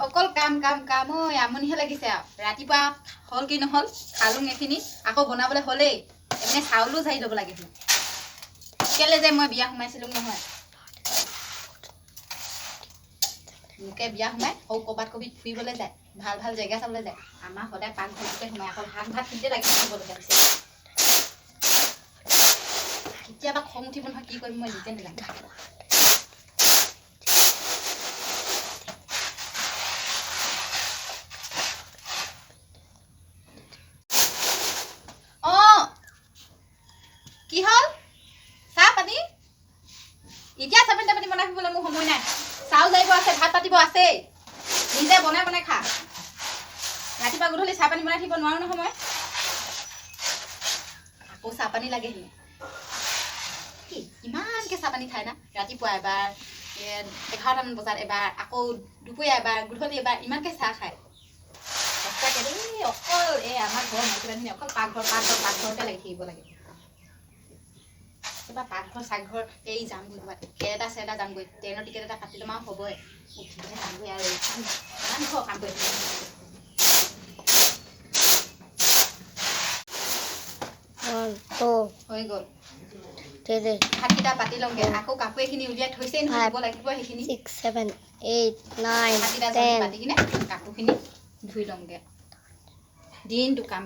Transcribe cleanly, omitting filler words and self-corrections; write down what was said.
অকল কাম কাম কাম আমনিহে লাগিছে আৰু ৰাতিপুৱা হ'ল কি নহ'ল খালো এখিনি আকৌ বনাবলৈ হ'লেই এনে চাউলো চাই ল'ব লাগে কেলে যে মই বিয়া সোমাইছিলো নহয় লোকে বিয়া সোমাই সৌ ক'ৰবাত ক'বিত ফুৰিবলৈ যায় ভাল ভাল জেগা চাবলৈ যায় আমাৰ সদায় পাকঘৰতে সোমাই আকৌ ভাত কিনতে লাগি থাকিব লগা হৈছে কেতিয়াবা খং উঠিব নহয় কি কৰিম মই নিজে নাজানো কি হ'ল চাহ পানী এতিয়া চাহ পানী বনাই খাবলৈ মোৰ সময় নাই চাউল যাইব আছে ভাত পাতিব আছে নিজে বনাই বনাই খা ৰাতিপুৱা গধূলি চাহ পানী বনাই থাকিব নোৱাৰো নহয় মই আকৌ চাহ পানী লাগেহি কি ইমানকে চাহ পানী খাই না ৰাতিপুৱা এবাৰ 11টামান বজাত এবাৰ আকৌ দুপৰীয়া এবাৰ গধূলি এবাৰ ইমানকে চাহ খায় সঁচাকে দেই অকল আমাৰ ঘৰৰ মাইকীমানুহে অকল পাকঘৰতে লাগি থাকিব লাগে এবাৰ পাকঘৰ চাকঘৰ যামগৈ ক'ৰবাত কেৰেটা চেৰেটা যামগৈ ট্ৰেইনৰ টিকেট এটা কাটি ল'ম আৰু হ'বই উঠিহে যামগৈ আৰু ইমান ঘৰ কাম কৰি হৈ গ'ল ভাতকেইটা পাতি লওঁগে আকৌ কাপোৰ এইখিনি উলিয়াই থৈছেই নহয় দিব লাগিব সেইখিনি 6 7 8 9 10 পাতি কিনে কাপোৰখিনি ধুই লওঁগে দিনটো কাম